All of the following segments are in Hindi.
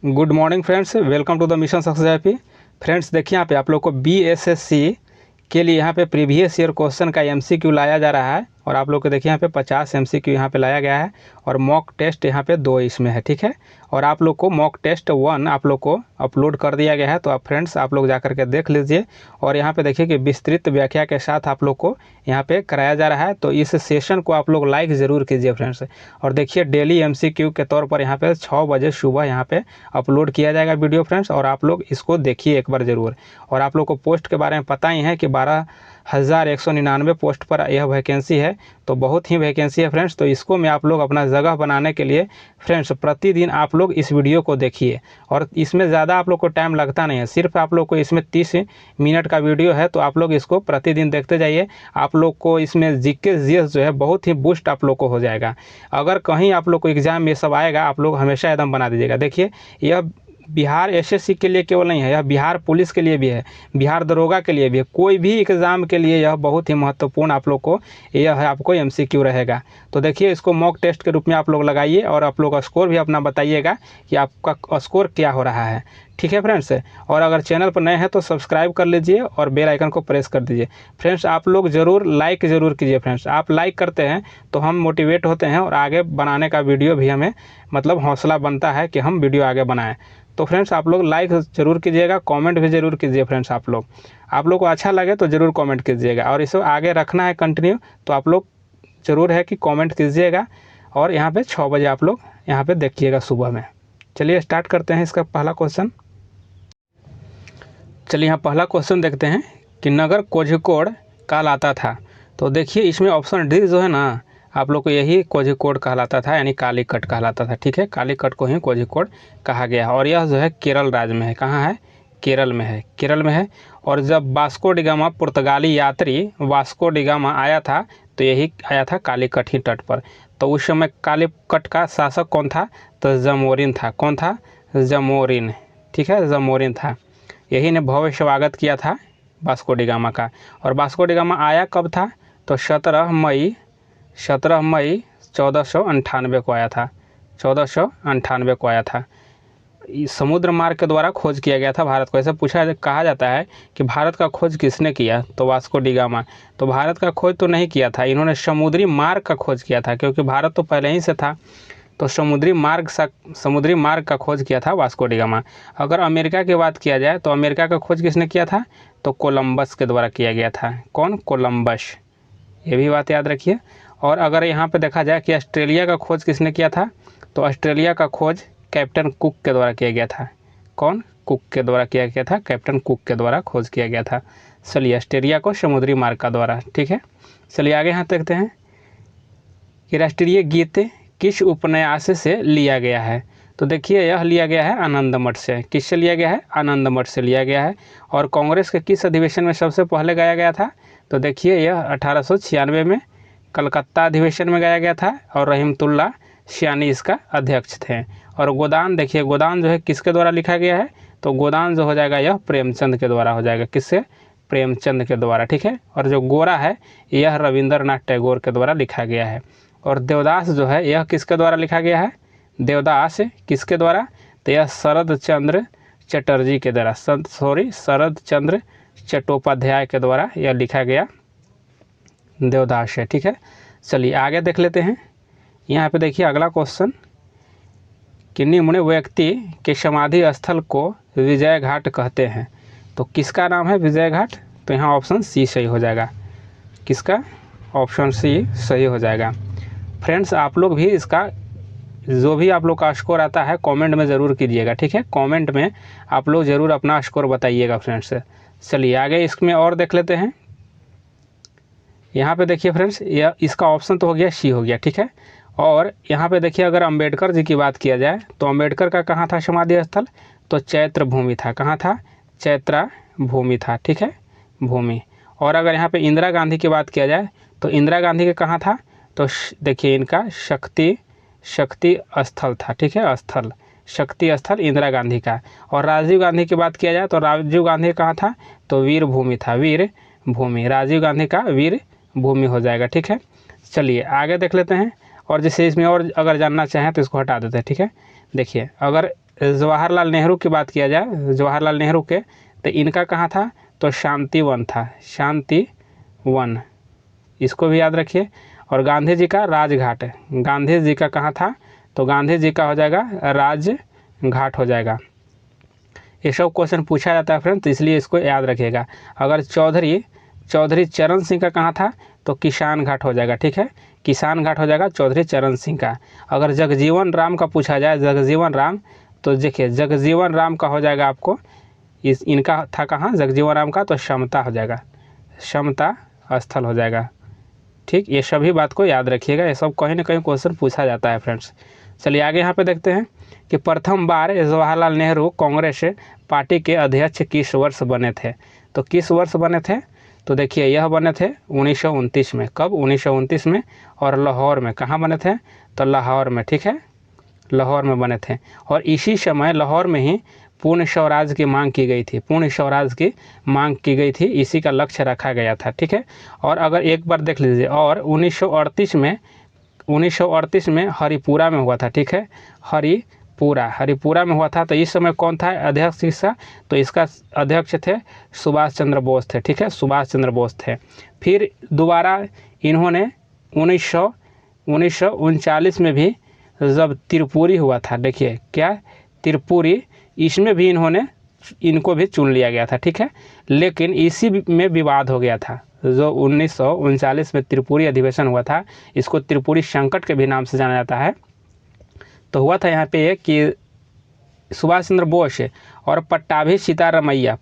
Good morning friends, welcome to the mission success happy. Friends देखिए यहाँ पे आप लोग को बीएसएससी के लिए यहाँ पे प्रीवियस ईयर क्वेश्चन का एमसीक्यू लाया जा रहा है और आप लोग को देखिए यहाँ पे 50 एमसीक्यू यहाँ पे लाया गया है और मॉक टेस्ट यहाँ पे 2 इसमें है, ठीक है। और आप लोग को मॉक टेस्ट 1 आप लोग को अपलोड कर दिया गया है, तो आप फ्रेंड्स आप लोग जा करके देख लीजिए। और यहाँ पे देखिए कि विस्तृत व्याख्या के साथ आप लोग को यहाँ पे कराया जा रहा है, तो इस सेशन को आप लोग लाइक ज़रूर कीजिए फ्रेंड्स। और देखिए डेली एमसीक्यू के तौर पर यहाँ पे 6 बजे सुबह यहाँ पे अपलोड किया जाएगा वीडियो फ्रेंड्स, और आप लोग इसको देखिए एक बार ज़रूर। और आप लोग को पोस्ट के बारे में पता ही है कि 12,199 पोस्ट पर यह वैकेंसी है, तो बहुत ही वैकेंसी है फ्रेंड्स। तो इसको मैं आप लोग अपना जगह बनाने के लिए फ्रेंड्स प्रतिदिन आप लोग इस वीडियो को देखिए, और इसमें ज़्यादा आप लोग को टाइम लगता नहीं है, सिर्फ आप लोग को इसमें 30 मिनट का वीडियो है, तो आप लोग इसको प्रतिदिन देखते जाइए। आप लोग को इसमें जीके जीएस जो है बहुत ही बूस्ट आप लोग को हो जाएगा। अगर कहीं आप लोग को एग्ज़ाम में सब आएगा, आप लोग हमेशा एकदम बना दीजिएगा। देखिए यह बिहार एसएससी के लिए केवल नहीं है, यह बिहार पुलिस के लिए भी है, बिहार दरोगा के लिए भी है, कोई भी एग्ज़ाम के लिए यह बहुत ही महत्वपूर्ण आप लोग को यह है, आपको एमसीक्यू रहेगा। तो देखिए इसको मॉक टेस्ट के रूप में आप लोग लगाइए और आप लोग स्कोर भी अपना बताइएगा कि आपका स्कोर क्या हो रहा है, ठीक है फ्रेंड्स। और अगर चैनल पर नए हैं तो सब्सक्राइब कर लीजिए और बेल आइकन को प्रेस कर दीजिए फ्रेंड्स। आप लोग ज़रूर लाइक ज़रूर कीजिए फ्रेंड्स, आप लाइक करते हैं तो हम मोटिवेट होते हैं और आगे बनाने का वीडियो भी हमें मतलब हौसला बनता है कि हम वीडियो आगे बनाएं। तो फ्रेंड्स आप लोग लाइक ज़रूर कीजिएगा, कमेंट भी ज़रूर कीजिए फ्रेंड्स। आप लोग को अच्छा लगे तो ज़रूर कमेंट कीजिएगा, और इसे आगे रखना है कंटिन्यू, तो आप लोग ज़रूर है कि कमेंट कीजिएगा। और यहाँ पे 6 बजे आप लोग यहाँ पे देखिएगा सुबह में। चलिए स्टार्ट करते हैं इसका पहला क्वेश्चन। चलिए यहाँ पहला क्वेश्चन देखते हैं कि नगर कोझिकोड कहलाता था। तो देखिए इसमें ऑप्शन डी जो है ना, आप लोग को यही कोझिकोड कहलाता था, यानी कालीकट कहलाता था, ठीक है। कालीकट को ही कोझिकोड कहा गया, और यह जो है केरल राज्य में है। कहाँ है? केरल में है, केरल में है। और जब वास्को डी गामा पुर्तगाली यात्री वास्को डी गामा आया था, तो यही आया था कालीकट ही तट पर। तो उस समय कालीकट का शासक कौन था? तो जमोरिन था। कौन था? जमोरिन, ठीक है, जमोरिन था। यही ने भव्य स्वागत किया था वास्को डी गामा का। और वास्को डी गामा आया कब था? तो 17 मई 1498 को आया था। 1498 को आया था। समुद्र मार्ग के द्वारा खोज किया गया था भारत को। ऐसा कहा जाता है कि भारत का खोज किसने किया? तो वास्को डी गामा। तो भारत का खोज तो नहीं किया था, इन्होंने समुद्री मार्ग का खोज किया था, क्योंकि भारत तो पहले ही से था। तो समुद्री मार्ग का खोज किया था वास्को डी गामा। अगर अमेरिका की बात किया जाए तो अमेरिका का खोज किसने किया था? तो कोलंबस के द्वारा किया गया था। कौन? कोलंबस, ये भी बात याद रखिए। और अगर यहाँ पे देखा जाए कि ऑस्ट्रेलिया का खोज किसने किया था? तो ऑस्ट्रेलिया का खोज कैप्टन कुक के द्वारा किया गया था। कौन? कुक के द्वारा किया गया था, कैप्टन कुक के द्वारा खोज किया गया था। चलिए ऑस्ट्रेलिया को समुद्री मार्ग का द्वारा, ठीक है। चलिए आगे यहाँ देखते हैं कि राष्ट्रीय गीत किस उपन्यास से लिया गया है। तो देखिए यह लिया गया है आनंद मठ से। किससे लिया गया है? आनंद मठ से लिया गया है। और कांग्रेस के किस अधिवेशन में सबसे पहले गाया गया था? तो देखिए यह 1896 में कलकत्ता अधिवेशन में गाया गया था, और रहीमतुल्ला सियानी इसका अध्यक्ष थे। और गोदान, देखिए गोदान जो है किसके द्वारा लिखा गया है? तो गोदान जो हो जाएगा यह प्रेमचंद के द्वारा हो जाएगा। किससे? प्रेमचंद के द्वारा, ठीक है। और जो गोरा है यह रविंद्रनाथ टैगोर के द्वारा लिखा गया है। और देवदास जो है यह किसके द्वारा लिखा गया है? देवदास किसके द्वारा? तो यह शरद चंद्र चटर्जी के द्वारा, शरद चंद्र चट्टोपाध्याय के द्वारा यह लिखा गया देवदास है, ठीक है। चलिए आगे देख लेते हैं। यहाँ पे देखिए अगला क्वेश्चन कि निम्न व्यक्ति के समाधि स्थल को विजय घाट कहते हैं। तो किसका नाम है विजय घाट? तो यहाँ ऑप्शन सी सही हो जाएगा। किसका? ऑप्शन सी सही हो जाएगा। फ्रेंड्स आप लोग भी इसका जो भी आप लोग का स्कोर आता है कमेंट में ज़रूर कीजिएगा, ठीक है। कमेंट में आप लोग ज़रूर अपना स्कोर बताइएगा फ्रेंड्स। चलिए आगे इसमें और देख लेते हैं। यहाँ पे देखिए फ्रेंड्स, यह इसका ऑप्शन तो हो गया, सी हो गया, ठीक है। और यहाँ पे देखिए अगर अंबेडकर जी की बात किया जाए तो अंबेडकर का कहाँ था समाधि स्थल? तो चैत्र भूमि था। कहाँ था? चैत्रा भूमि था, ठीक है, भूमि। और अगर यहाँ पे इंदिरा गांधी की बात किया जाए तो इंदिरा गांधी का कहाँ था? तो देखिए इनका शक्ति स्थल था, ठीक है, स्थल, शक्ति स्थल इंदिरा गांधी का। और राजीव गांधी की बात किया जाए तो राजीव गांधी कहाँ था? तो वीर भूमि था, वीर भूमि, राजीव गांधी का वीर भूमि हो जाएगा, ठीक है। चलिए आगे देख लेते हैं। और जैसे इसमें और अगर जानना चाहें तो इसको हटा देते हैं, ठीक है। देखिए अगर जवाहरलाल नेहरू की बात किया जाए, जवाहरलाल नेहरू के, तो इनका कहाँ था, तो शांतिवन था, शांतिवन, इसको भी याद रखिए। और गांधी जी का राजघाट, गांधी जी का कहाँ था, तो गांधी जी का हो जाएगा राजघाट हो जाएगा। ये सब क्वेश्चन पूछा जाता है फ्रेंड, तो इसलिए इसको याद रखिएगा। अगर चौधरी चरण सिंह का कहाँ था, तो किसान घाट हो जाएगा, ठीक है, किसान घाट हो जाएगा चौधरी चरण सिंह का। अगर जगजीवन राम का पूछा जाए, जगजीवन राम, तो देखिए जगजीवन राम का हो जाएगा आपको, इनका था कहाँ, जगजीवन राम का, तो समता हो जाएगा, समता स्थल हो जाएगा, ठीक। ये सभी बात को याद रखिएगा, ये सब कहीं ना कहीं क्वेश्चन पूछा जाता है फ्रेंड्स। चलिए आगे यहाँ पे देखते हैं कि प्रथम बार जवाहरलाल नेहरू कांग्रेस पार्टी के अध्यक्ष किस वर्ष बने थे, तो किस वर्ष बने थे, तो देखिए यह बने थे 1929 में। कब, 1929 में। और लाहौर में, कहाँ बने थे, तो लाहौर में, ठीक है, लाहौर में बने थे। और इसी समय लाहौर में ही पूर्ण स्वराज की मांग की गई थी, पूर्ण स्वराज की मांग की गई थी, इसी का लक्ष्य रखा गया था, ठीक है। और अगर एक बार देख लीजिए, और 1938 में हरिपुरा में हुआ था, ठीक है, हरिपुरा में हुआ था। तो इस समय कौन था अध्यक्ष इसका, तो इसका अध्यक्ष थे सुभाष चंद्र बोस थे, ठीक है, सुभाष चंद्र बोस थे। फिर दोबारा इन्होंने 1939 में भी जब त्रिपुरी हुआ था, देखिए क्या, त्रिपुरी, इसमें भी इनको भी चुन लिया गया था, ठीक है। लेकिन इसी में विवाद हो गया था, जो 1939 में त्रिपुरी अधिवेशन हुआ था, इसको त्रिपुरी संकट के भी नाम से जाना जाता है। तो हुआ था यहाँ पे कि सुभाष चंद्र बोस और पट्टाभी सीतारमैया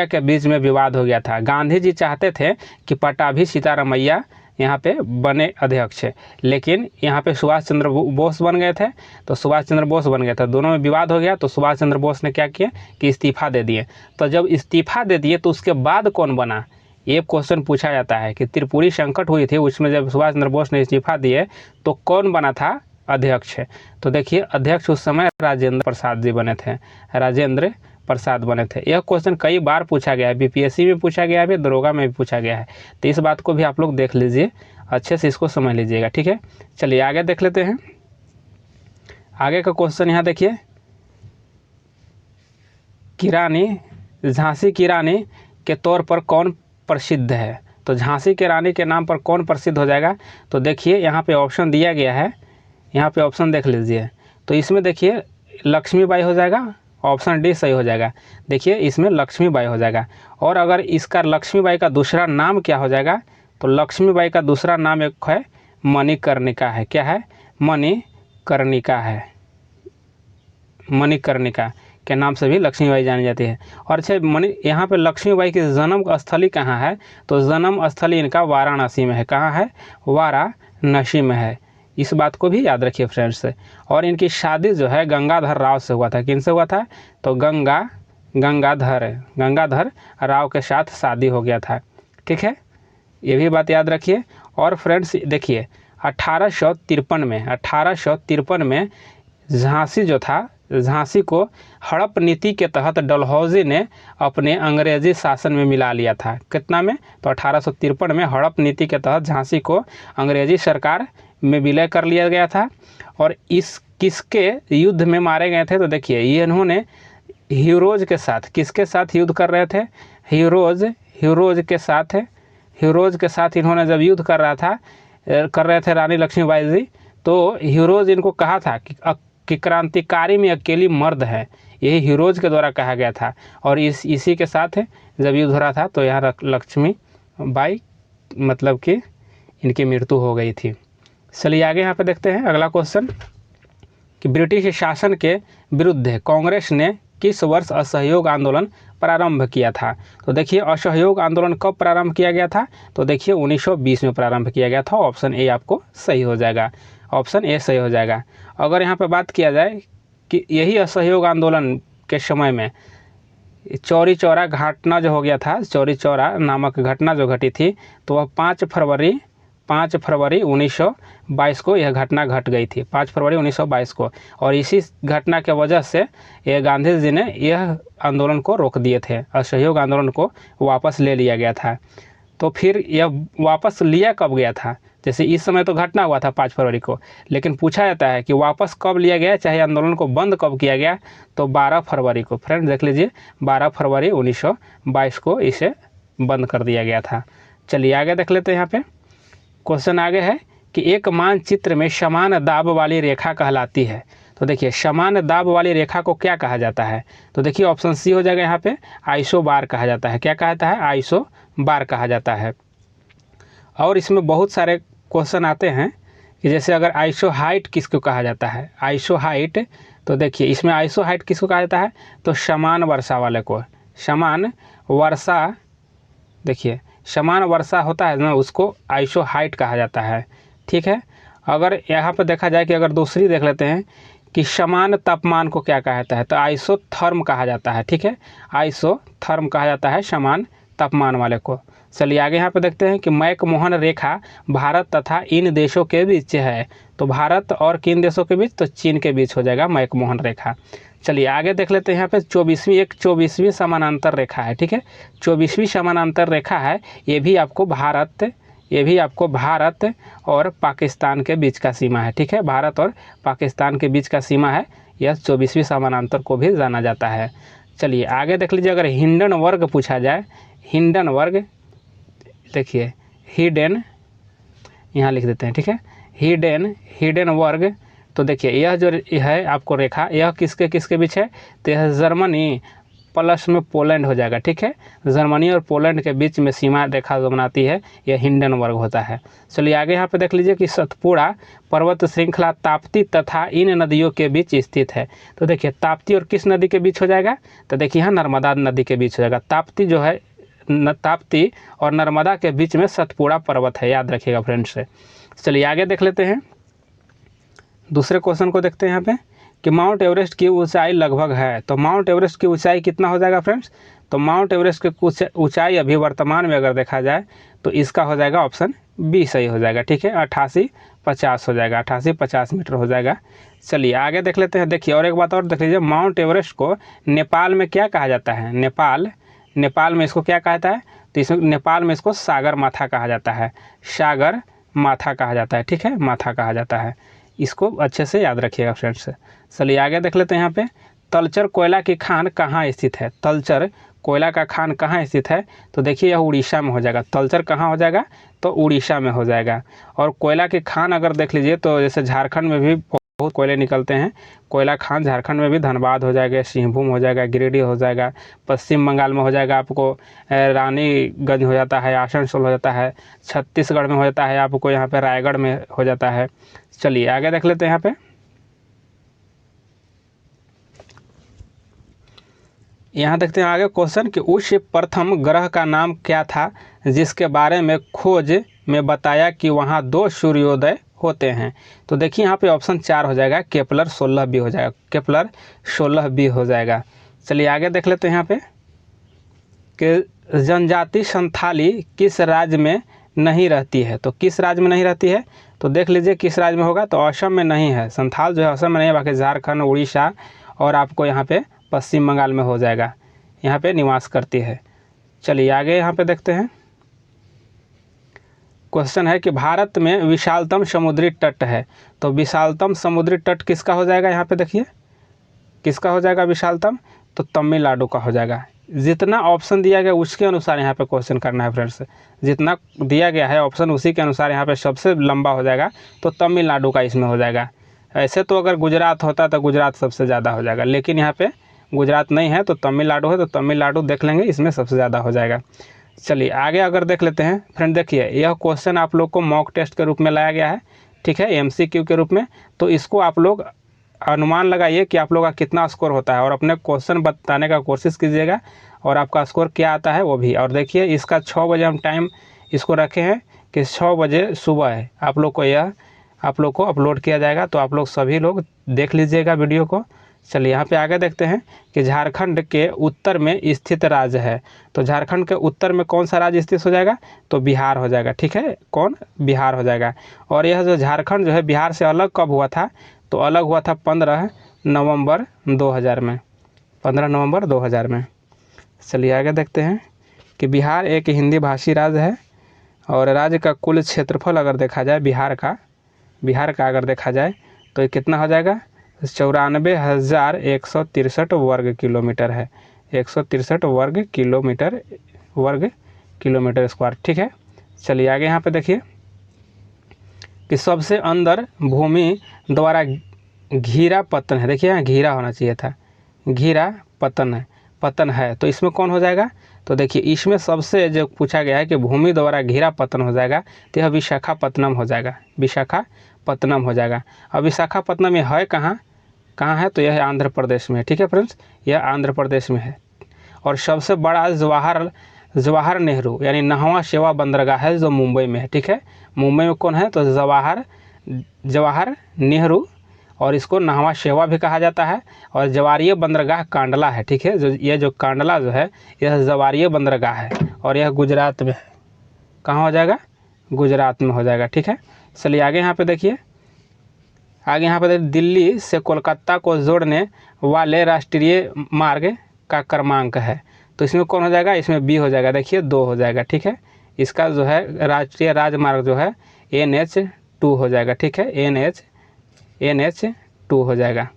के बीच में विवाद हो गया था। गांधी जी चाहते थे कि पट्टाभी सीतारमैया यहाँ पे बने अध्यक्ष, लेकिन यहाँ पे सुभाष चंद्र बोस बन गए थे, तो सुभाष चंद्र बोस बन गए थे, दोनों में विवाद हो गया। तो सुभाष चंद्र बोस ने क्या किया कि इस्तीफा दे दिए। तो जब इस्तीफा दे दिए तो उसके बाद कौन बना, ये क्वेश्चन पूछा जाता है कि त्रिपुरी संकट हुई थी, उसमें जब सुभाष चंद्र बोस ने इस्तीफा दिए तो कौन बना था अध्यक्ष। तो देखिए अध्यक्ष उस समय राजेंद्र प्रसाद जी बने थे, राजेंद्र प्रसाद बने थे। यह क्वेश्चन कई बार पूछा गया है, बीपीएससी में पूछा गया है, दरोगा में भी पूछा गया है, तो इस बात को भी आप लोग देख लीजिए, अच्छे से इसको समझ लीजिएगा, ठीक है। चलिए आगे देख लेते हैं। आगे का क्वेश्चन यहाँ देखिए, झांसी की रानी के तौर पर कौन प्रसिद्ध है, तो झांसी की रानी के नाम पर कौन प्रसिद्ध हो जाएगा। तो देखिए यहाँ पे ऑप्शन दिया गया है, यहाँ पे ऑप्शन देख लीजिए। तो इसमें देखिए लक्ष्मीबाई हो जाएगा, ऑप्शन डी सही हो जाएगा। देखिए इसमें लक्ष्मीबाई हो जाएगा। और अगर इसका लक्ष्मीबाई का दूसरा नाम क्या हो जाएगा, तो लक्ष्मीबाई का दूसरा नाम एक है मणिकर्णिका है। क्या है, मणिकर्णिका है, मणिकर्णिका के नाम से भी लक्ष्मीबाई जानी जाती है। और अच्छा यहाँ पे लक्ष्मीबाई की जन्म स्थली कहाँ है, तो जन्म स्थली इनका वाराणसी में है। कहाँ है, वाराणसी में है, इस बात को भी याद रखिए फ्रेंड्स। और इनकी शादी जो है गंगाधर राव से हुआ था। किन से हुआ था, तो गंगाधर राव के साथ शादी हो गया था, ठीक है, ये भी बात याद रखिए। और फ्रेंड्स देखिए 1853 में झांसी जो था, झांसी को हड़प नीति के तहत डलहौजी ने अपने अंग्रेजी शासन में मिला लिया था। कितना में, तो 1853 में हड़प नीति के तहत झांसी को अंग्रेजी सरकार में विलय कर लिया गया था। और इस किसके युद्ध में मारे गए थे, तो देखिए ये इन्होंने हीरोज के साथ, किसके साथ युद्ध कर रहे थे, हीरोज के साथ इन्होंने जब युद्ध कर रहे थे रानी लक्ष्मीबाई जी, तो हीरोज इनको कहा था कि क्रांतिकारी में अकेली मर्द है, यही हीरोज के द्वारा कहा गया था। और इसी के साथ जब युद्ध हो रहा था तो यहाँ लक्ष्मीबाई मतलब कि इनकी मृत्यु हो गई थी। चलिए आगे यहाँ पे देखते हैं अगला क्वेश्चन कि ब्रिटिश शासन के विरुद्ध कांग्रेस ने किस वर्ष असहयोग आंदोलन प्रारंभ किया था। तो देखिए असहयोग आंदोलन कब प्रारंभ किया गया था, तो देखिए 1920 में प्रारंभ किया गया था। ऑप्शन ए आपको सही हो जाएगा, ऑप्शन ए सही हो जाएगा। अगर यहाँ पे बात किया जाए कि यही असहयोग आंदोलन के समय में चौरी चौरा घटना जो हो गया था, चौरी चौरा नामक घटना जो घटी थी, तो वह 5 फरवरी 1922 को यह घटना घट गई थी, 5 फरवरी 1922 को। और इसी घटना के वजह से ये गांधी जी ने यह आंदोलन को रोक दिए थे, असहयोग आंदोलन को वापस ले लिया गया था। तो फिर यह वापस लिया कब गया था, जैसे इस समय तो घटना हुआ था 5 फरवरी को, लेकिन पूछा जाता है कि वापस कब लिया गया, चाहे आंदोलन को बंद कब किया गया, तो 12 फरवरी को। फ्रेंड देख लीजिए 12 फरवरी 1922 को इसे बंद कर दिया गया था। चलिए आगे देख लेते हैं। यहाँ पे क्वेश्चन आगे है कि एक मानचित्र में समान दाब वाली रेखा कहलाती है। तो देखिए समान दाब वाली रेखा को क्या कहा जाता है, तो देखिए ऑप्शन सी हो जाएगा यहाँ पे, आइसोबार कहा जाता है। क्या कहता है, आइसोबार कहा जाता है। और इसमें बहुत सारे क्वेश्चन आते हैं कि जैसे अगर आइसोहाइट किसको कहा जाता है, आइसोहाइट, तो देखिए इसमें आइसोहाइट किसको कहा जाता है, तो समान वर्षा वाले को, समान वर्षा, देखिए समान वर्षा होता है ना, उसको आइसोहाइट कहा जाता है। ठीक है, अगर यहाँ पर देखा जाए कि अगर दूसरी देख लेते हैं कि समान तापमान को क्या कहा जाता है, तो आइसोथर्म कहा जाता है। ठीक है, आइसोथर्म कहा जाता है समान तापमान वाले को। चलिए आगे यहाँ पे देखते हैं कि मैकमोहन रेखा भारत तथा इन देशों के बीच है। तो भारत और किन देशों के बीच, तो चीन के बीच हो जाएगा मैकमोहन रेखा। चलिए आगे देख लेते हैं। यहाँ पे 24वीं समानांतर रेखा है। ठीक है, 24वीं समानांतर रेखा है, ये भी आपको भारत और पाकिस्तान के बीच का सीमा है। ठीक है, भारत और पाकिस्तान के बीच का सीमा है, यह 24वीं समानांतर को भी जाना जाता है। चलिए आगे देख लीजिए, अगर हिंडन वर्ग पूछा जाए, हिंडन वर्ग, देखिए हिडन, यहाँ लिख देते हैं। ठीक है, हिडन वर्ग, तो देखिए यह जो है आपको रेखा, यह किसके किसके बीच है, तो यह जर्मनी प्लस में पोलैंड हो जाएगा। ठीक है, जर्मनी और पोलैंड के बीच में सीमा रेखा जो बनाती है, यह हिंडन वर्ग होता है। चलिए आगे यहाँ पे देख लीजिए कि सतपुड़ा पर्वत श्रृंखला ताप्ती तथा इन नदियों के बीच स्थित है। तो देखिए ताप्ती और किस नदी के बीच हो जाएगा, तो देखिए यहाँ नर्मदा नदी के बीच हो जाएगा। ताप्ती जो है, ताप्ती और नर्मदा के बीच में सतपुड़ा पर्वत है, याद रखिएगा फ्रेंड्स। चलिए आगे देख लेते हैं, दूसरे क्वेश्चन को देखते हैं यहाँ पे कि माउंट एवरेस्ट की ऊंचाई लगभग है। तो माउंट एवरेस्ट की ऊंचाई कितना हो जाएगा फ्रेंड्स, तो माउंट एवरेस्ट की ऊंचाई अभी वर्तमान में अगर देखा जाए तो इसका हो जाएगा ऑप्शन बी सही हो जाएगा। ठीक है, 8850 हो जाएगा, 8850 मीटर हो जाएगा। चलिए आगे देख लेते हैं। देखिए और एक बात और देख लीजिए, माउंट एवरेस्ट को नेपाल में क्या कहा जाता है, नेपाल में इसको क्या कहता है, तो इसमें नेपाल में इसको सागर माथा कहा जाता है, सागर माथा कहा जाता है। ठीक है, माथा कहा जाता है, इसको अच्छे से याद रखिएगा फ्रेंड्स। चलिए आगे देख लेते हैं। यहाँ पे तलचर कोयला की खान कहाँ स्थित है, तलचर कोयला का खान कहाँ स्थित है, तो देखिए यह उड़ीसा में हो जाएगा। तलचर कहाँ हो जाएगा, तो उड़ीसा में हो जाएगा। और कोयला की खान अगर देख लीजिए तो जैसे झारखंड में भी बहुत कोयले निकलते हैं, कोयला खान झारखंड में भी धनबाद हो जाएगा, सिंहभूम हो जाएगा, गिरिडीह हो जाएगा, पश्चिम बंगाल में हो जाएगा आपको रानीगंज हो जाता है, आसनसोल हो जाता है, छत्तीसगढ़ में हो जाता है आपको यहाँ पे रायगढ़ में हो जाता है। चलिए आगे देख लेते हैं। यहाँ पे यहाँ देखते हैं आगे क्वेश्चन कि उस प्रथम ग्रह का नाम क्या था जिसके बारे में खोज में बताया कि वहाँ 2 सूर्योदय होते हैं। तो देखिए यहाँ पे ऑप्शन 4 हो जाएगा, केपलर 16 बी हो जाएगा, केपलर 16 बी हो जाएगा। चलिए आगे देख लेते हैं। यहाँ पे कि जनजाति संथाली किस राज्य में नहीं रहती है, तो किस राज्य में नहीं रहती है, तो देख लीजिए किस राज्य में होगा, तो असम में नहीं है, संथाल जो है असम में नहीं है, बाकी झारखंड, उड़ीसा और आपको यहाँ पे पश्चिम बंगाल में हो जाएगा, यहाँ पे निवास करती है। चलिए आगे यहाँ पे देखते हैं। क्वेश्चन है कि भारत में विशालतम समुद्री तट है, तो विशालतम समुद्री तट किसका हो जाएगा, यहाँ पे देखिए किसका हो जाएगा विशालतम, तो तमिलनाडु का हो जाएगा। जितना ऑप्शन दिया गया उसके अनुसार यहाँ पे क्वेश्चन करना है फ्रेंड्स, जितना दिया गया है ऑप्शन उसी के अनुसार यहाँ पे सबसे लंबा हो जाएगा, तो तमिलनाडु का इसमें हो जाएगा। ऐसे तो अगर गुजरात होता तो गुजरात सबसे ज़्यादा हो जाएगा, लेकिन यहाँ पे गुजरात नहीं है तो तमिलनाडु है, तो तमिलनाडु देख लेंगे, इसमें सबसे ज़्यादा हो जाएगा। चलिए आगे अगर देख लेते हैं फ्रेंड, देखिए यह क्वेश्चन आप लोग को मॉक टेस्ट के रूप में लाया गया है। ठीक है, MCQ के रूप में, तो इसको आप लोग अनुमान लगाइए कि आप लोग का कितना स्कोर होता है और अपने क्वेश्चन बताने का कोशिश कीजिएगा और आपका स्कोर क्या आता है वो भी। और देखिए इसका 6 बजे हम टाइम इसको रखे हैं कि 6 बजे सुबह है आप लोग को अपलोड किया जाएगा, तो आप लोग सभी लोग देख लीजिएगा वीडियो को। चलिए यहाँ पे आगे देखते हैं कि झारखंड के उत्तर में स्थित राज्य है, तो झारखंड के उत्तर में कौन सा राज्य स्थित हो जाएगा, तो बिहार हो जाएगा। ठीक है, कौन, बिहार हो जाएगा। और यह जो झारखंड जो है बिहार से अलग कब हुआ था, तो अलग हुआ था 15 नवंबर 2000 में, 15 नवंबर 2000 में। चलिए आगे देखते हैं कि बिहार एक हिंदी भाषी राज्य है और राज्य का कुल क्षेत्रफल अगर देखा जाए बिहार का अगर देखा जाए तो ये कितना हो जाएगा, 94,163 वर्ग किलोमीटर है, 163 वर्ग किलोमीटर स्क्वायर। ठीक है, चलिए आगे यहाँ पे देखिए कि सबसे अंदर भूमि द्वारा घिरा पतन है। देखिए यहाँ घिरा होना चाहिए था, घिरा पतन है तो इसमें कौन हो जाएगा, तो देखिए इसमें सबसे जो पूछा गया है कि भूमि द्वारा घिरा पतन हो जाएगा तो यह विशाखापत्तनम हो जाएगा, विशाखापत्तनम हो जाएगा। अब विशाखापत्तनम ये है कहाँ है, तो यह आंध्र प्रदेश में है। ठीक है फ्रेंड्स, यह आंध्र प्रदेश में है। और सबसे बड़ा जवाहर नेहरू यानी नहवा सेवा बंदरगाह है जो मुंबई में है। ठीक है, मुंबई में कौन है, तो जवाहर नेहरू, और इसको नहवा सेवा भी कहा जाता है। और जवारीय बंदरगाह कांडला है। ठीक है, जो कांडला जो है यह जवारीय बंदरगाह है और यह गुजरात में है। कहाँ हो जाएगा, गुजरात में हो जाएगा। ठीक है, चलिए आगे यहाँ पे देखिए, दिल्ली से कोलकाता को जोड़ने वाले राष्ट्रीय मार्ग का क्रमांक है, तो इसमें कौन हो जाएगा, इसमें बी हो जाएगा। देखिए 2 हो जाएगा। ठीक है, इसका जो है राष्ट्रीय राजमार्ग जो है NH2 हो जाएगा। ठीक है, NH2 हो जाएगा।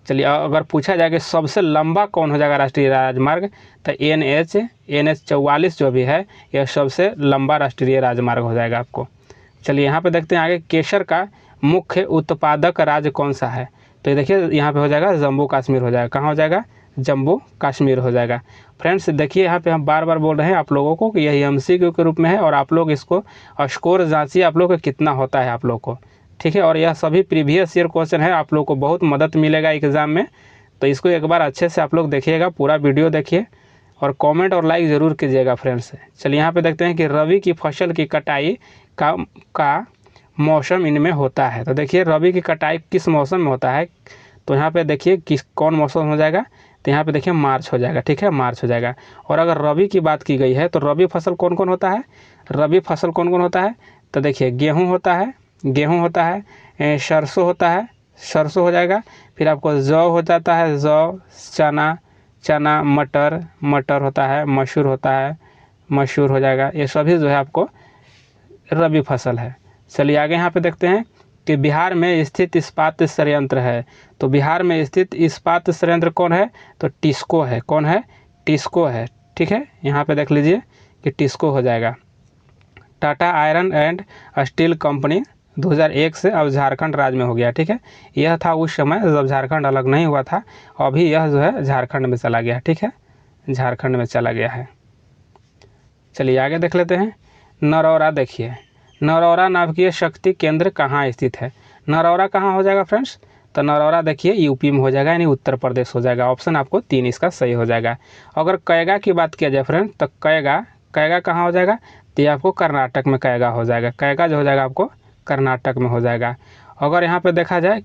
चलिए अगर पूछा जाए कि सबसे लंबा कौन हो जाएगा राष्ट्रीय राजमार्ग, तो NH44 जो भी है यह सबसे लंबा राष्ट्रीय राजमार्ग हो जाएगा आपको। चलिए यहाँ पे देखते हैं आगे, केसर का मुख्य उत्पादक राज्य कौन सा है, तो ये देखिए यहाँ पे हो जाएगा जम्मू कश्मीर हो जाएगा। कहाँ हो जाएगा, जम्मू कश्मीर हो जाएगा। फ्रेंड्स देखिए यहाँ पे हम बार बार बोल रहे हैं आप लोगों को कि यह MCQ के रूप में है और आप लोग इसको स्कोर जांचिए आप लोग को कितना होता है आप लोग को। ठीक है, और यह सभी प्रीवियस ईयर क्वेश्चन है, आप लोग को बहुत मदद मिलेगा एग्ज़ाम में, तो इसको एक बार अच्छे से आप लोग देखिएगा, पूरा वीडियो देखिए और कमेंट और लाइक ज़रूर कीजिएगा फ्रेंड्स। चलिए यहाँ पे देखते हैं कि रबी की फसल की कटाई का मौसम इनमें होता है, तो देखिए रबी की कटाई किस मौसम में होता है, तो यहाँ पे देखिए कौन मौसम हो जाएगा, तो यहाँ पे देखिए मार्च हो जाएगा। ठीक है, मार्च हो जाएगा। और अगर रबी की बात की गई है तो रबी फसल कौन कौन होता है, तो देखिए गेहूँ होता है, सरसों होता है, सरसों हो जाएगा। फिर आपको जौ हो जाता है, जौ, चना, मटर होता है, मसूर हो जाएगा। ये सभी जो है आपको रबी फसल है। चलिए आगे यहाँ पे देखते हैं कि बिहार में स्थित इस्पात संयंत्र है, तो बिहार में स्थित इस्पात संयंत्र कौन है, तो टिस्को है। कौन है, टिस्को है। ठीक है, यहाँ पे देख लीजिए कि टिस्को हो जाएगा। Tata iron and steel company 2001 से अब झारखंड राज्य में हो गया। ठीक है, यह था उस समय जब झारखंड अलग नहीं हुआ था, अभी यह जो है झारखंड में चला गया। ठीक है, झारखंड में चला गया है। चलिए आगे देख लेते हैं, नरौरा। देखिए नरौरा नाभिकीय शक्ति केंद्र कहाँ स्थित है, नरौरा कहाँ हो जाएगा फ्रेंड्स, तो नरौरा देखिए यूपी में हो जाएगा, यानी उत्तर प्रदेश हो जाएगा। ऑप्शन आपको 3 इसका सही हो जाएगा। अगर कैगा की बात किया जाए फ्रेंड्स, तो कैगा कहाँ हो जाएगा, तो ये आपको कर्नाटक में कैगा हो जाएगा। कैगा जो हो जाएगा आपको कर्नाटक में हो जाएगा। अगर यहाँ पे देखा जाए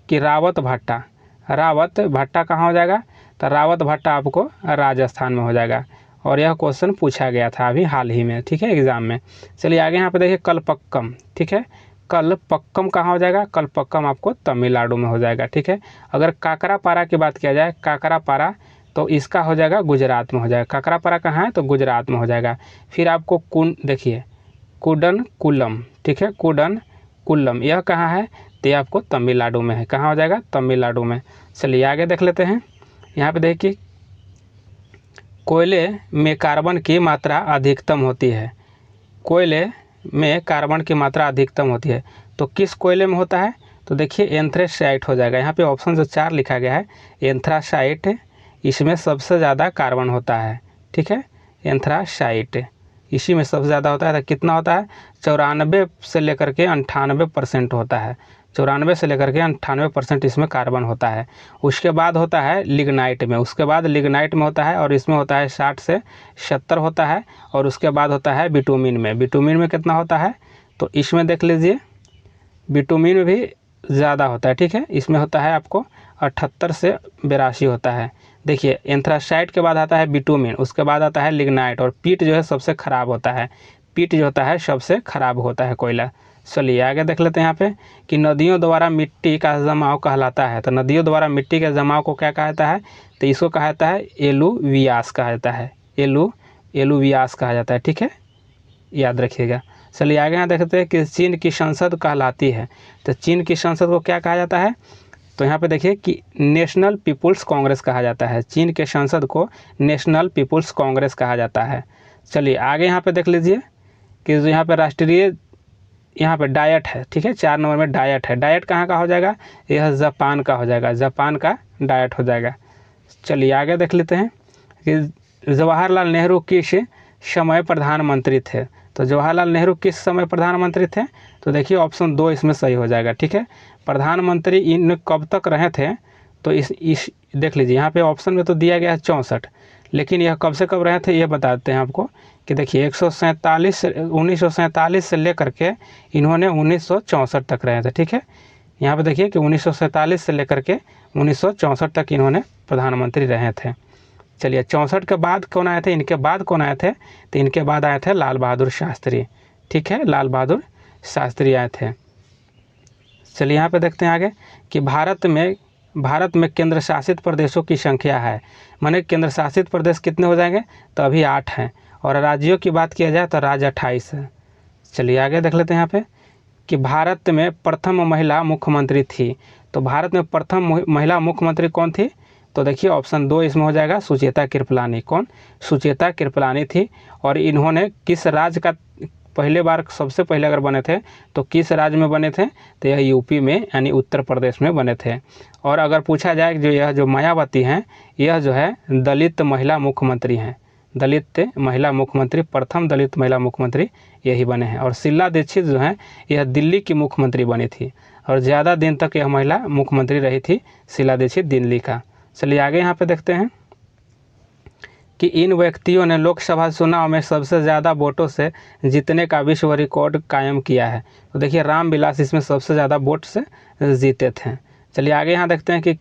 कि रावत भट्टा कहाँ हो जाएगा, तो रावत भट्टा आपको राजस्थान में हो जाएगा। और यह क्वेश्चन पूछा गया था अभी हाल ही में। ठीक है, एग्जाम में। चलिए आगे यहाँ पे देखिए कलपक्कम। ठीक है, कलपक्कम कहाँ हो जाएगा, कलपक्कम आपको तमिलनाडु में हो जाएगा। ठीक है, अगर काकरापारा की बात किया जाए, काकरापारा तो इसका हो जाएगा गुजरात में हो जाएगा। काकरापारा कहाँ है, तो गुजरात में हो जाएगा। फिर आपको देखिए कुडनकुलम। ठीक है, कुडनकुलम यह कहाँ है, तो ये आपको तमिलनाडु में है। कहाँ हो जाएगा, तमिलनाडु में। चलिए आगे देख लेते हैं, यहाँ पे देखिए कोयले में कार्बन की मात्रा अधिकतम होती है, कोयले में कार्बन की मात्रा अधिकतम होती है, तो किस कोयले में होता है, तो देखिए एंथ्रेसाइट हो जाएगा। यहाँ पे ऑप्शन जो 4 लिखा गया है एंथ्रासाइट, इसमें सबसे ज़्यादा कार्बन होता है। ठीक है, एंथ्रासाइट इसी में सबसे ज़्यादा होता है। तो कितना होता है, 94 से लेकर के 98% होता है। 94 से लेकर के 98% इसमें कार्बन होता है। उसके बाद होता है लिग्नाइट में, होता है और इसमें होता है 60 से 70 होता है। और उसके बाद होता है बिटुमिन में कितना होता है, तो इसमें देख लीजिए बिटुमिन में भी ज़्यादा होता है। ठीक है, इसमें होता है आपको 78 से 82 होता है। देखिए एंथ्रासाइट के बाद आता है बिटुमिन, उसके बाद आता है लिग्नाइट, और पीट जो है सबसे ख़राब होता है। पीट जो होता है सबसे ख़राब होता है कोयला। चलिए आगे देख लेते हैं यहाँ पे कि नदियों द्वारा मिट्टी का जमाव कहलाता है, तो नदियों द्वारा मिट्टी के जमाव को क्या कहता है, तो इसको कहा जाता है एलुवियास कहा जाता है, एलुवियास कहा जाता है। ठीक है, याद रखिएगा। चलिए आगे यहाँ देखते हैं कि चीन की संसद कहलाती है। तो चीन की संसद को क्या कहा जाता है? तो यहाँ पे देखिए कि नेशनल पीपुल्स कांग्रेस कहा जाता है। चीन के संसद को नेशनल पीपुल्स कांग्रेस कहा जाता है। चलिए आगे यहाँ पे देख लीजिए कि जो यहाँ पे राष्ट्रीय यहाँ पे डाइट है, ठीक है, 4 नंबर में डाइट है। डाइट कहाँ का हो जाएगा? यह जापान का हो जाएगा, जापान का डाइट हो जाएगा। चलिए आगे देख लेते हैं कि जवाहरलाल नेहरू किस समय प्रधानमंत्री थे। तो जवाहरलाल नेहरू किस समय प्रधानमंत्री थे? तो देखिए ऑप्शन 2 इसमें सही हो जाएगा, ठीक है। प्रधानमंत्री इन कब तक रहे थे? तो इस देख लीजिए यहाँ पे ऑप्शन में तो दिया गया है 64, लेकिन यह कब से कब रहे थे यह बताते हैं आपको कि देखिए 1947 से लेकर के इन्होंने 1964 तक रहे थे, ठीक है। यहाँ पे देखिए कि 1947 से लेकर के 1964 तक इन्होंने प्रधानमंत्री रहे थे। चलिए 64 के बाद कौन आए थे? इनके बाद कौन आए थे? तो इनके बाद आए थे लाल बहादुर शास्त्री, ठीक है, लाल बहादुर शास्त्री आए थे। चलिए यहाँ पे देखते हैं आगे कि भारत में केंद्र शासित प्रदेशों की संख्या है, माने केंद्र शासित प्रदेश कितने हो जाएंगे? तो अभी 8 हैं। और राज्यों की बात किया जाए तो राज्य 28 है। चलिए आगे देख लेते हैं यहाँ पे कि भारत में प्रथम महिला मुख्यमंत्री थी। तो भारत में प्रथम महिला मुख्यमंत्री कौन थी? तो देखिए ऑप्शन 2 इसमें हो जाएगा सुचेता कृपलानी। कौन? सुचेता कृपलानी थी। और इन्होंने किस राज्य का पहले बार सबसे पहले अगर बने थे तो किस राज्य में बने थे? तो यह यूपी में यानी उत्तर प्रदेश में बने थे। और अगर पूछा जाए जो यह जो मायावती हैं यह जो है दलित महिला मुख्यमंत्री हैं, दलित महिला मुख्यमंत्री, प्रथम दलित महिला मुख्यमंत्री यही बने हैं। और शीला दीक्षित जो है यह दिल्ली की मुख्यमंत्री बनी थी और ज़्यादा दिन तक यह महिला मुख्यमंत्री रही थी, शीला दीक्षित दिल्ली का। चलिए आगे यहाँ पे देखते हैं कि इन व्यक्तियों ने लोकसभा चुनाव में सबसे ज़्यादा वोटों से जीतने का विश्व रिकॉर्ड कायम किया है। तो देखिए रामविलास इसमें सबसे ज़्यादा वोट से जीते थे। चलिए आगे यहाँ देखते हैं कि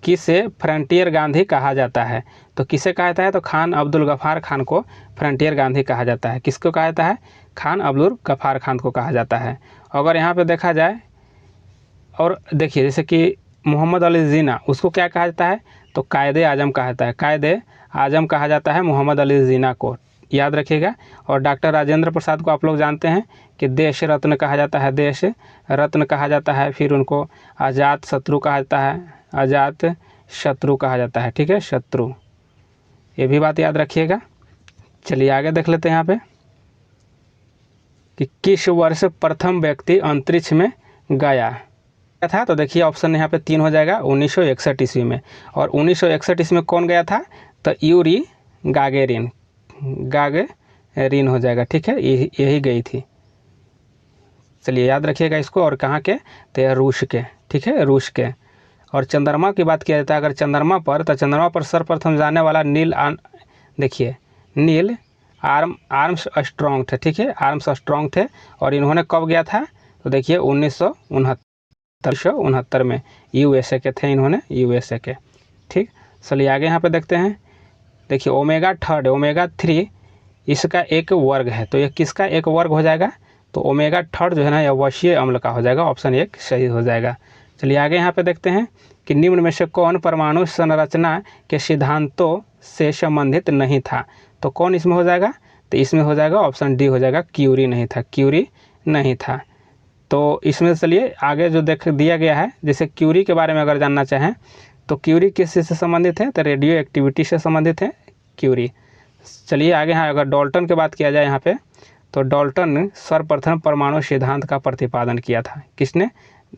किसे फ्रंटियर गांधी कहा जाता है। तो किसे कहा जाता है? तो खान अब्दुल गफ्फार खान को फ्रंटियर गांधी कहा जाता है। किसको कहा जाता है? खान अब्दुल गफ्फार खान को कहा जाता है। अगर यहाँ पे देखा जाए और देखिए जैसे कि मोहम्मद अली जिन्ना, उसको क्या कहा जाता है? तो कायदे आजम कहा जाता है, कायदे आजम कहा जाता है मोहम्मद अली जिन्ना को, याद रखिएगा। और डॉक्टर राजेंद्र प्रसाद को आप लोग जानते हैं कि देश रत्न कहा जाता है, देश रत्न कहा जाता है। फिर उनको आज़ाद शत्रु कहा जाता है, आज़ाद शत्रु कहा जाता है, ठीक है, शत्रु, ये भी बात याद रखिएगा। चलिए आगे देख लेते हैं यहाँ पे कि किस वर्ष प्रथम व्यक्ति अंतरिक्ष में गया था। तो देखिए ऑप्शन यहाँ पे 3 हो जाएगा, 1961 ईस्वी में। और 1961 ईस्वी में कौन गया था? तो यूरी गागेरिन हो जाएगा, ठीक है, यही गई थी। चलिए याद रखिएगा इसको। और कहाँ के? तो रूस के, ठीक है, रूस के। और चंद्रमा की बात किया जाता है, अगर चंद्रमा पर सर्वप्रथम जाने वाला देखिए नील आर्म्स स्ट्रॉन्ग थे, ठीक है, आर्म्स स्ट्रॉन्ग थे। और इन्होंने कब गया था? तो देखिए 1969 में यूएसए के थे इन्होंने, यूएसए के, ठीक। चलिए आगे यहाँ पे देखते हैं। देखिए ओमेगा 3 इसका एक वर्ग है। तो यह किसका एक वर्ग हो जाएगा? तो ओमेगा 3 जो है ना यह वशीय अम्ल का हो जाएगा, ऑप्शन 1 सही हो जाएगा। चलिए आगे यहाँ पे देखते हैं कि निम्न में से कौन परमाणु संरचना के सिद्धांतों से संबंधित नहीं था। तो कौन इसमें हो जाएगा? तो इसमें हो जाएगा ऑप्शन डी हो जाएगा, क्यूरी नहीं था, क्यूरी नहीं था। तो इसमें चलिए आगे जो देख दिया गया है, जैसे क्यूरी के बारे में अगर जानना चाहें तो क्यूरी किस चीज़ से संबंधित है? तो रेडियो एक्टिविटी से संबंधित है क्यूरी। चलिए आगे यहाँ अगर डाल्टन की बात किया जाए यहाँ पे, तो डाल्टन ने सर्वप्रथम परमाणु सिद्धांत का प्रतिपादन किया था। किसने?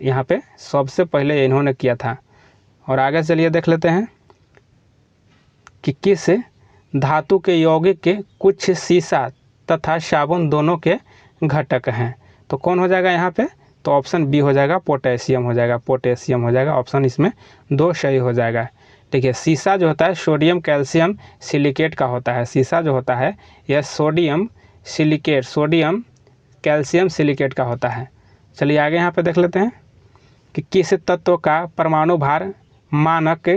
यहाँ पे सबसे पहले इन्होंने किया था। और आगे चलिए देख लेते हैं कि किस धातु के यौगिक के कुछ सीसा तथा साबुन दोनों के घटक हैं। तो कौन हो जाएगा यहाँ पे? तो ऑप्शन बी हो जाएगा, पोटेशियम हो जाएगा, पोटेशियम हो जाएगा। ऑप्शन इसमें 2 सही हो जाएगा। देखिए सीसा जो होता है सोडियम कैल्शियम सिलिकेट का होता है। सीसा जो होता है यह सोडियम कैल्शियम सिलिकेट का होता है। चलिए आगे यहाँ पे देख लेते हैं कि किस तत्व का परमाणु भार मानक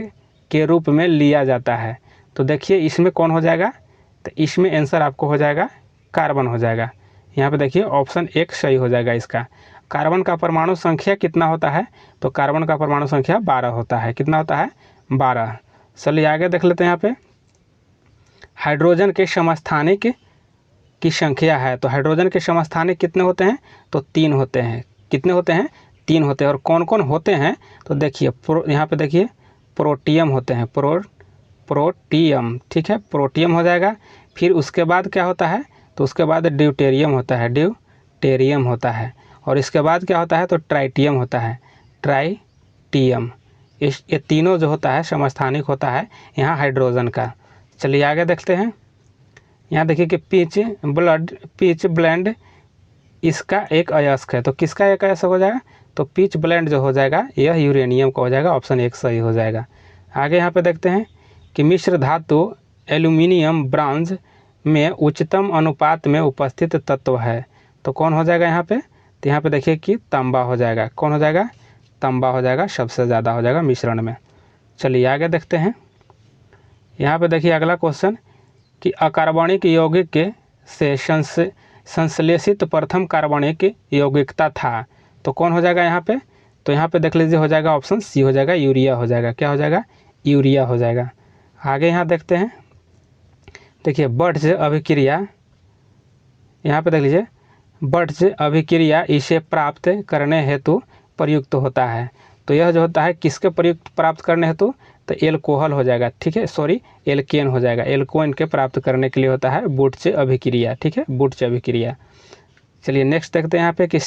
के रूप में लिया जाता है। तो देखिए इसमें कौन हो जाएगा? तो इसमें आंसर आपको हो जाएगा कार्बन हो जाएगा। यहाँ पे देखिए ऑप्शन 1 सही हो जाएगा इसका। कार्बन का परमाणु संख्या कितना होता है? तो कार्बन का परमाणु संख्या 12 होता है। कितना होता है? 12। चलिए आगे देख लेते हैं यहाँ पे। हाइड्रोजन के समस्थानिक की संख्या है। तो हाइड्रोजन के समस्थानिक कितने होते हैं? तो 3 होते हैं। कितने होते हैं? 3 होते हैं। और कौन कौन होते हैं? तो देखिए यहाँ पे देखिए प्रोटियम होते हैं, प्रोटियम, ठीक है, प्रोटियम हो जाएगा। फिर उसके बाद क्या होता है? तो उसके बाद ड्यूटेरियम होता है, ड्यूटेरियम होता है। और इसके बाद क्या होता है? तो ट्राइटियम होता है, ट्राइटियम। ये तीनों जो होता है समस्थानिक होता है यहाँ हाइड्रोजन का। चलिए आगे देखते हैं। यहाँ देखिए कि पिच ब्लेंड इसका एक अयस्क है। तो किसका एक अयस्क हो जाएगा? तो पिच ब्लेंड जो हो जाएगा यह यूरेनियम का हो जाएगा। ऑप्शन 1 सही हो जाएगा। आगे यहाँ पे देखते हैं कि मिश्र धातु एल्यूमिनियम ब्रॉन्ज में उच्चतम अनुपात में उपस्थित तत्व है। तो कौन हो जाएगा यहाँ पे? तो यहाँ पे देखिए कि तांबा हो जाएगा। कौन हो जाएगा? तांबा हो जाएगा, सबसे ज़्यादा हो जाएगा मिश्रण में। चलिए आगे देखते हैं। यहाँ पे देखिए अगला क्वेश्चन कि अकार्बनिक यौगिक के से संश्लेषित प्रथम कार्बनिक यौगिकता था। तो कौन हो जाएगा यहाँ पे? तो यहाँ पे देख लीजिए हो जाएगा ऑप्शन सी हो जाएगा, यूरिया हो जाएगा। क्या हो जाएगा? यूरिया हो जाएगा। आगे यहाँ देखते हैं। देखिए बर्ड्स अभिक्रिया, यहाँ पे देख लीजिए बर्ड्स अभिक्रिया इसे प्राप्त करने हेतु प्रयुक्त होता है। तो यह जो होता है किसके प्रयुक्त प्राप्त करने हेतु? तो एल्कोहल हो जाएगा, ठीक है, सॉरी एल्केन हो जाएगा। एल्कोन के प्राप्त करने के लिए होता है बुर्च अभिक्रिया, ठीक है, बुर्च अभिक्रिया। चलिए नेक्स्ट देखते हैं यहाँ पे कि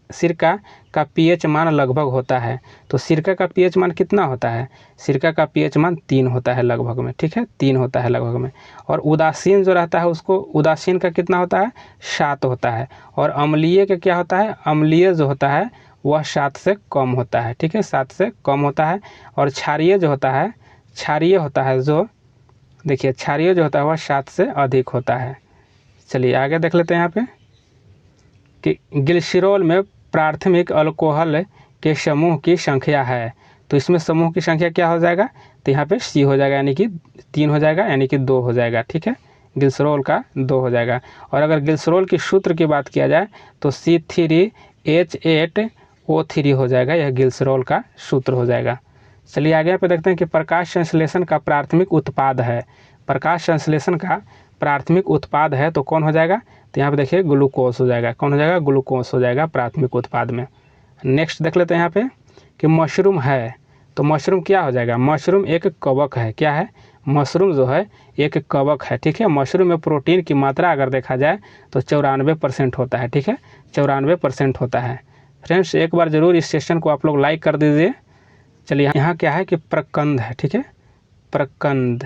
सिरका का पीएच मान लगभग होता है। तो सिरका का पीएच मान कितना होता है? सिरका का पीएच मान 3 होता है लगभग में, ठीक है, 3 होता है लगभग में। और उदासीन जो रहता है उसको उदासीन का कितना होता है? 7 होता है। और अम्लीय का क्या होता है? अम्लीय जो होता है वह 7 से कम होता है, ठीक है, 7 से कम होता है। और क्षारीय जो होता है, क्षारीय होता है जो, देखिए क्षारीय जो होता है वह 7 से अधिक होता है। चलिए आगे देख लेते हैं यहाँ पे कि ग्लिसरॉल में प्राथमिक अल्कोहल के समूह की संख्या है। तो इसमें समूह की संख्या क्या हो जाएगा? तो यहाँ पे सी हो जाएगा, यानी कि 3 हो जाएगा, यानी कि 2 हो जाएगा, ठीक है, ग्लिसरॉल का 2 हो जाएगा। और अगर ग्लिसरॉल की सूत्र की बात किया जाए तो C3H8O3 हो जाएगा, यह ग्लिसरॉल का सूत्र हो जाएगा। चलिए आगे यहाँ पे देखते हैं कि प्रकाश संश्लेषण का प्राथमिक उत्पाद है। प्रकाश संश्लेषण का प्राथमिक उत्पाद है तो कौन हो जाएगा? तो यहाँ पे देखिए ग्लूकोज हो जाएगा। कौन हो जाएगा? ग्लूकोज हो जाएगा प्राथमिक उत्पाद में। नेक्स्ट देख लेते हैं यहाँ पे कि मशरूम है। तो मशरूम क्या हो जाएगा? मशरूम एक कवक है। क्या है? मशरूम जो है एक कवक है, ठीक है। मशरूम में प्रोटीन की मात्रा अगर देखा जाए तो 94% होता है, ठीक है, 94% होता है। फ्रेंड्स एक बार ज़रूर इस सेशन को आप लोग लाइक कर दीजिए। चलिए यहाँ क्या है कि प्रकंद है, ठीक है, प्रकंद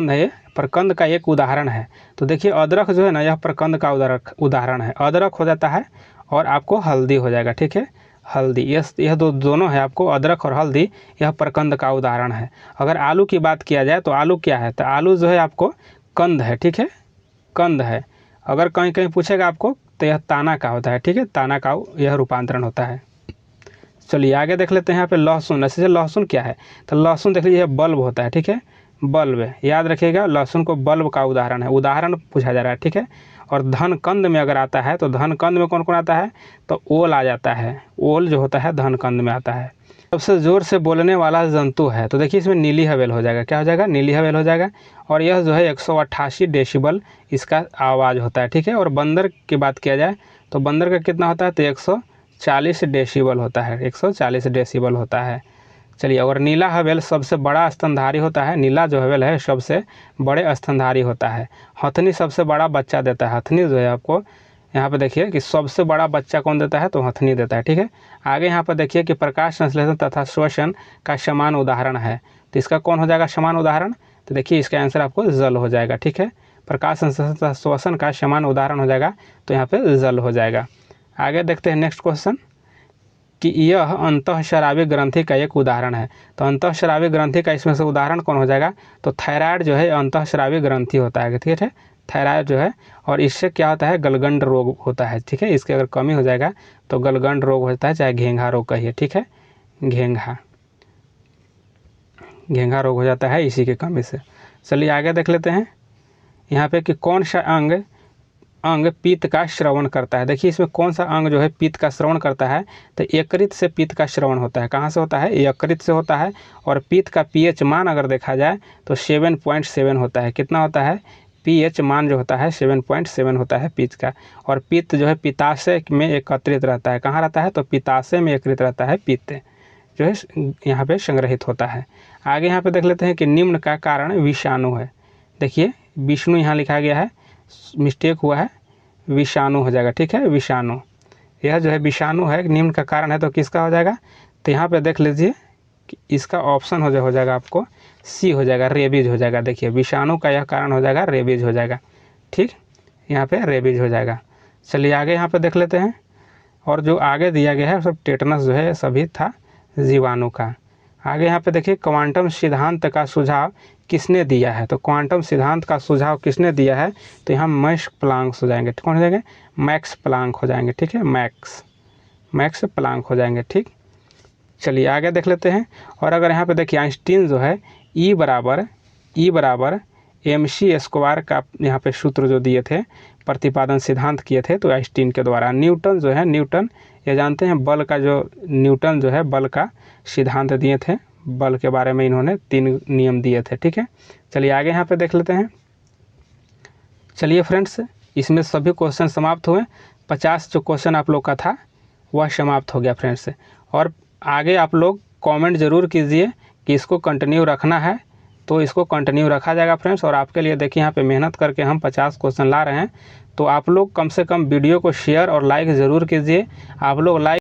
है, ये प्रकंद का एक उदाहरण है। तो देखिए अदरक जो है ना, यह प्रकंद का उदाहरण है। अदरक हो जाता है और आपको हल्दी हो जाएगा, ठीक है, हल्दी, यह दोनों है आपको, अदरक और हल्दी, यह प्रकंद का उदाहरण है। अगर आलू की बात किया जाए तो आलू क्या है? तो आलू जो है आपको कंद है, ठीक है, कंद है। अगर कहीं कहीं पूछेगा आपको तो यह ताना का होता है, ठीक है, ताना का यह रूपांतरण होता है। चलिए आगे देख लेते हैं यहाँ पे लहसुन। ऐसे लहसुन क्या है? तो लहसुन देख लीजिए बल्ब होता है, ठीक है, बल्ब, याद रखिएगा लहसुन को बल्ब का उदाहरण है, उदाहरण पूछा जा रहा है, ठीक है। और धन कंद में अगर आता है तो धन कंद में कौन कौन आता है? तो ओल आ जाता है, ओल जो होता है धन कंद में आता है। सबसे ज़ोर से बोलने वाला जंतु है। तो देखिए इसमें नीली हवेल हो जाएगा। क्या हो जाएगा? नीली हवेल हो जाएगा। और यह जो है 188 डेसिबल इसका आवाज़ होता है, ठीक है। और बंदर की बात किया जाए तो बंदर का कितना होता है? तो 140 डेसिबल होता है, 140 डेसिबल होता है। चलिए, और नीला हवेल सबसे बड़ा स्तनधारी होता है। नीला जो हवेल है सबसे बड़े स्तनधारी होता है। हथनी सबसे बड़ा बच्चा देता है। हथनी जो है आपको यहाँ पे देखिए कि सबसे बड़ा बच्चा कौन देता है? तो हथनी देता है, ठीक है। आगे यहाँ पर देखिए कि प्रकाश संश्लेषण तथा श्वसन का समान उदाहरण है। तो इसका कौन हो जाएगा समान उदाहरण? तो देखिए इसका आंसर आपको जल हो जाएगा, ठीक है। प्रकाश संश्लेषण तथा श्वसन का समान उदाहरण हो जाएगा तो यहाँ पे जल हो जाएगा। आगे देखते हैं नेक्स्ट क्वेश्चन कि यह अंतःस्रावी ग्रंथि का एक उदाहरण है। तो अंतःस्रावी ग्रंथि का इसमें से उदाहरण कौन हो जाएगा? तो थायराइड जो है अंतःस्रावी ग्रंथि होता है, ठीक है, थायराइड जो है। और इससे क्या होता है? गलगंड रोग होता है, ठीक है। इसके अगर कमी हो जाएगा तो गलगंड रोग होता है, चाहे घेंघा रोग कहिए, ठीक है, घेंघा रोग हो जाता है इसी की कमी से। चलिए आगे देख लेते हैं यहाँ पे कि कौन सा अंग अंग पित्त का श्रवण करता है। देखिए इसमें कौन सा अंग जो है पित्त का श्रवण करता है, तो यकृत से पित्त का श्रवण होता है। कहाँ से होता है? यकृत से होता है। और पित्त का पीएच मान अगर देखा जाए तो 7.7 होता है। कितना होता है? पीएच मान जो होता है 7.7 होता है पित्त का। और पित्त जो है पित्ताशय में एकत्रित रहता है। कहाँ रहता है? तो पित्ताशय में एकत्रित रहता है पित्त जो है यहाँ पे संग्रहित होता है। आगे यहाँ पे देख लेते हैं कि निम्न का कारण विषाणु है। देखिए विष्णु यहाँ लिखा गया है, मिस्टेक हुआ है, विषाणु हो जाएगा। ठीक है, विषाणु, यह जो है विषाणु है, निम्न का कारण है, तो किसका हो जाएगा? तो यहाँ पे देख लीजिए कि इसका ऑप्शन हो जाएगा आपको सी हो जाएगा, रेबीज हो जाएगा। देखिए विषाणु का यह कारण हो जाएगा रेबीज हो जाएगा। ठीक, यहाँ पे रेबीज हो जाएगा। चलिए आगे यहाँ पे देख लेते हैं। और जो आगे दिया गया है सब टेटनस जो है सभी था जीवाणु का। आगे यहाँ पे देखिए क्वांटम सिद्धांत का सुझाव किसने दिया है? तो क्वांटम सिद्धांत का सुझाव किसने दिया है? तो यहाँ मैक्स प्लांक हो जाएंगे। कौन हो जाएंगे? मैक्स प्लांक हो जाएंगे। ठीक है, मैक्स प्लांक हो जाएंगे। ठीक, चलिए आगे देख लेते हैं। और अगर यहाँ पे देखिए आइंस्टीन जो है E बराबर mc² का यहाँ पे सूत्र जो दिए थे, प्रतिपादन सिद्धांत किए थे तो आइंस्टीन के द्वारा। न्यूटन जो है, न्यूटन ये जानते हैं बल का, जो न्यूटन जो है बल का सिद्धांत दिए थे, बल के बारे में इन्होंने 3 नियम दिए थे। ठीक है, चलिए आगे यहाँ पे देख लेते हैं। चलिए फ्रेंड्स, इसमें सभी क्वेश्चन समाप्त हुए। 50 जो क्वेश्चन आप लोग का था वह समाप्त हो गया फ्रेंड्स। और आगे आप लोग कमेंट ज़रूर कीजिए कि इसको कंटिन्यू रखना है, तो इसको कंटिन्यू रखा जाएगा फ्रेंड्स। और आपके लिए देखिए यहाँ पे मेहनत करके हम 50 क्वेश्चन ला रहे हैं, तो आप लोग कम से कम वीडियो को शेयर और लाइक ज़रूर कीजिए। आप लोग लाइक